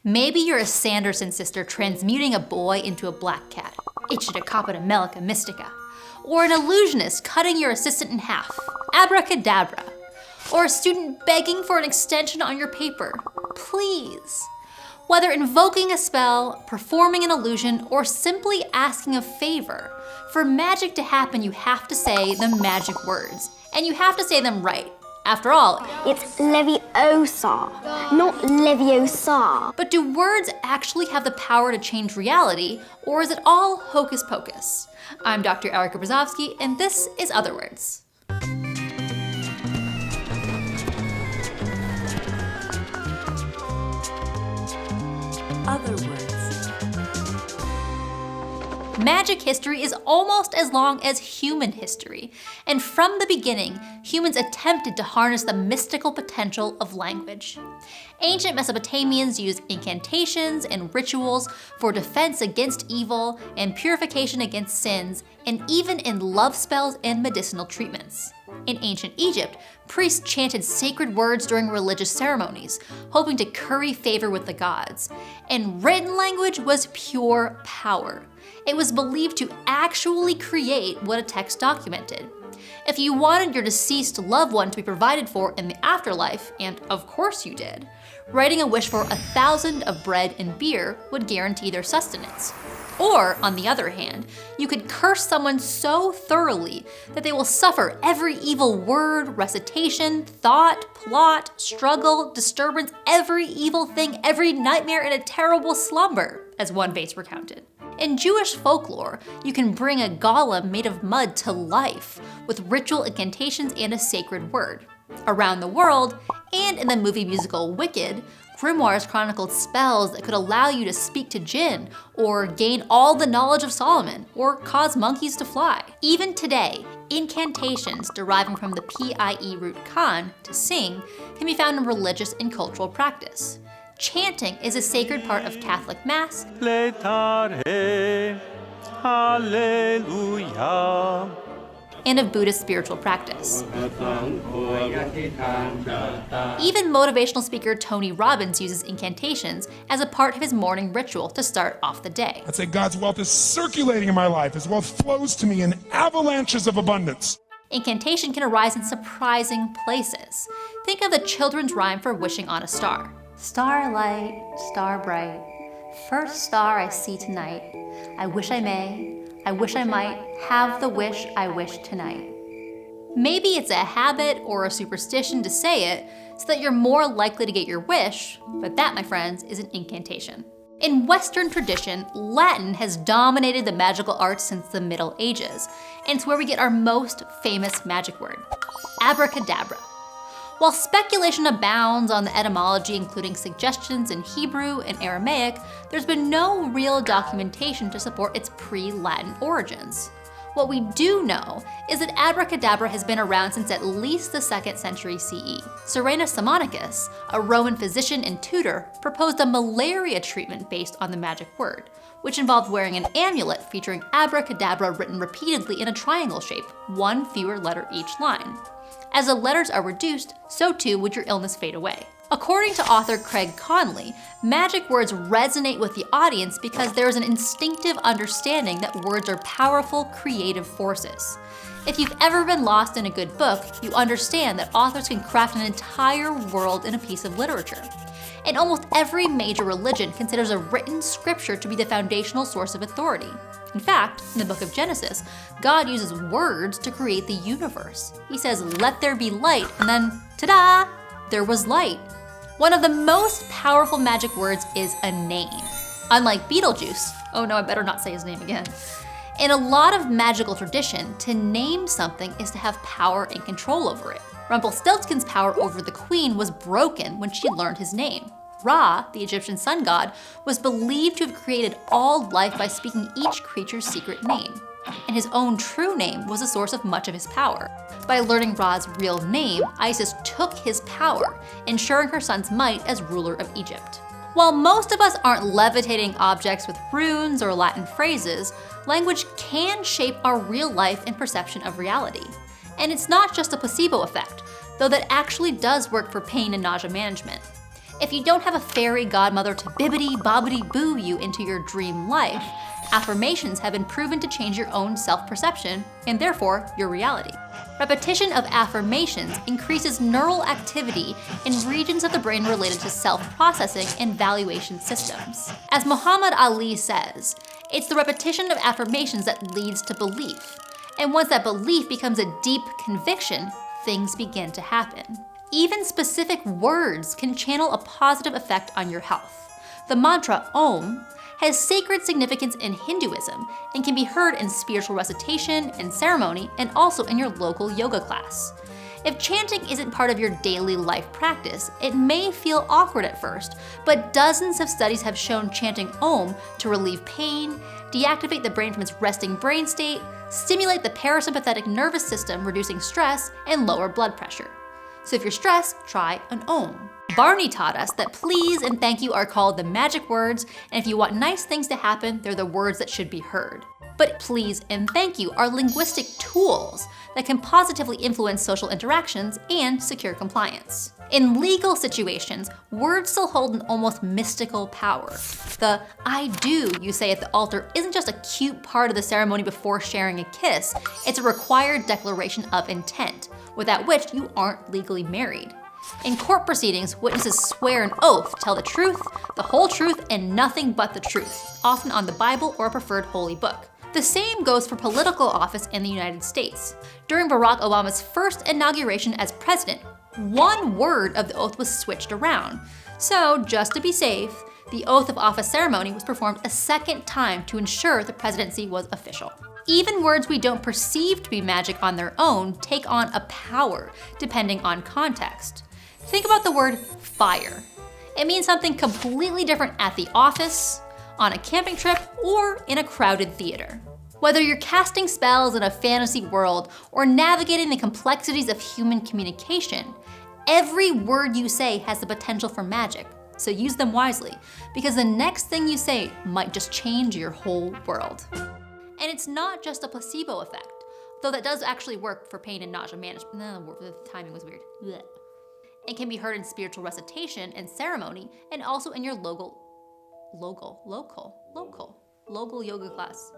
Maybe you're a Sanderson sister transmuting a boy into a black cat, Ichthydecapita melica mystica, or an illusionist cutting your assistant in half, Abracadabra, or a student begging for an extension on your paper, please. Whether invoking a spell, performing an illusion, or simply asking a favor, for magic to happen, you have to say the magic words, and you have to say them right. After all, it's Leviosa, not Leviosa. But do words actually have the power to change reality, or is it all hocus pocus? I'm Dr. Erica Brozovsky, and this is Otherwords. Otherwords. Magic history is almost as long as human history, and from the beginning, humans attempted to harness the mystical potential of language. Ancient Mesopotamians used incantations and rituals for defense against evil and purification against sins, and even in love spells and medicinal treatments. In ancient Egypt, priests chanted sacred words during religious ceremonies, hoping to curry favor with the gods. And written language was pure power. It was believed to actually create what a text documented. If you wanted your deceased loved one to be provided for in the afterlife, and of course you did, writing a wish for 1,000 of bread and beer would guarantee their sustenance. Or, on the other hand, you could curse someone so thoroughly that they will suffer every evil word, recitation, thought, plot, struggle, disturbance, every evil thing, every nightmare, and a terrible slumber, as one vase recounted. In Jewish folklore, you can bring a golem made of mud to life with ritual incantations and a sacred word. Around the world, and in the movie musical Wicked, grimoires chronicled spells that could allow you to speak to jinn, or gain all the knowledge of Solomon, or cause monkeys to fly. Even today, incantations deriving from the PIE root kan, to sing, can be found in religious and cultural practice. Chanting is a sacred part of Catholic Mass and of Buddhist spiritual practice. Even motivational speaker Tony Robbins uses incantations as a part of his morning ritual to start off the day. I'd say God's wealth is circulating in my life. His wealth flows to me in avalanches of abundance. Incantation can arise in surprising places. Think of the children's rhyme for wishing on a star. Starlight, star bright, first star I see tonight. I wish I may, I wish I might, have the wish I wish tonight. Maybe it's a habit or a superstition to say it so that you're more likely to get your wish, but that, my friends, is an incantation. In Western tradition, Latin has dominated the magical arts since the Middle Ages, and it's where we get our most famous magic word, abracadabra. While speculation abounds on the etymology, including suggestions in Hebrew and Aramaic, there's been no real documentation to support its pre-Latin origins. What we do know is that abracadabra has been around since at least the 2nd century CE. Cyrenus Simonicus, a Roman physician and tutor, proposed a malaria treatment based on the magic word, which involved wearing an amulet featuring abracadabra written repeatedly in a triangle shape, one fewer letter each line. As the letters are reduced, so too would your illness fade away. According to author Craig Conley, magic words resonate with the audience because there is an instinctive understanding that words are powerful, creative forces. If you've ever been lost in a good book, you understand that authors can craft an entire world in a piece of literature. And almost every major religion considers a written scripture to be the foundational source of authority. In fact, in the book of Genesis, God uses words to create the universe. He says, "Let there be light," and then, ta-da, there was light. One of the most powerful magic words is a name. Unlike Beetlejuice, oh no, I better not say his name again. In a lot of magical tradition, to name something is to have power and control over it. Rumpelstiltskin's power over the queen was broken when she learned his name. Ra, the Egyptian sun god, was believed to have created all life by speaking each creature's secret name. And his own true name was the source of much of his power. By learning Ra's real name, Isis took his power, ensuring her son's might as ruler of Egypt. While most of us aren't levitating objects with runes or Latin phrases, language can shape our real life and perception of reality. And it's not just a placebo effect, though that actually does work for pain and nausea management. If you don't have a fairy godmother to bibbity-bobbity-boo you into your dream life, affirmations have been proven to change your own self-perception and therefore your reality. Repetition of affirmations increases neural activity in regions of the brain related to self-processing and valuation systems. As Muhammad Ali says, it's the repetition of affirmations that leads to belief. And once that belief becomes a deep conviction, things begin to happen. Even specific words can channel a positive effect on your health. The mantra Om has sacred significance in Hinduism and can be heard in spiritual recitation and ceremony and also in your local yoga class. If chanting isn't part of your daily life practice, it may feel awkward at first, but dozens of studies have shown chanting Om to relieve pain, deactivate the brain from its resting brain state, stimulate the parasympathetic nervous system, reducing stress, and lower blood pressure. So if you're stressed, try an Om. Barney taught us that please and thank you are called the magic words, and if you want nice things to happen, they're the words that should be heard. But please and thank you are linguistic tools that can positively influence social interactions and secure compliance. In legal situations, words still hold an almost mystical power. The I do you say at the altar isn't just a cute part of the ceremony before sharing a kiss, it's a required declaration of intent, without which you aren't legally married. In court proceedings, witnesses swear an oath, tell the truth, the whole truth, and nothing but the truth, often on the Bible or a preferred holy book. The same goes for political office in the United States. During Barack Obama's first inauguration as president, one word of the oath was switched around. So, just to be safe, the oath of office ceremony was performed a second time to ensure the presidency was official. Even words we don't perceive to be magic on their own take on a power, depending on context. Think about the word fire. It means something completely different at the office, on a camping trip, or in a crowded theater. Whether you're casting spells in a fantasy world or navigating the complexities of human communication, every word you say has the potential for magic, so use them wisely, because the next thing you say might just change your whole world. And it's not just a placebo effect, though that does actually work for pain and nausea management. No, the timing was weird. Blech. It can be heard in spiritual recitation and ceremony, and also in your local yoga class.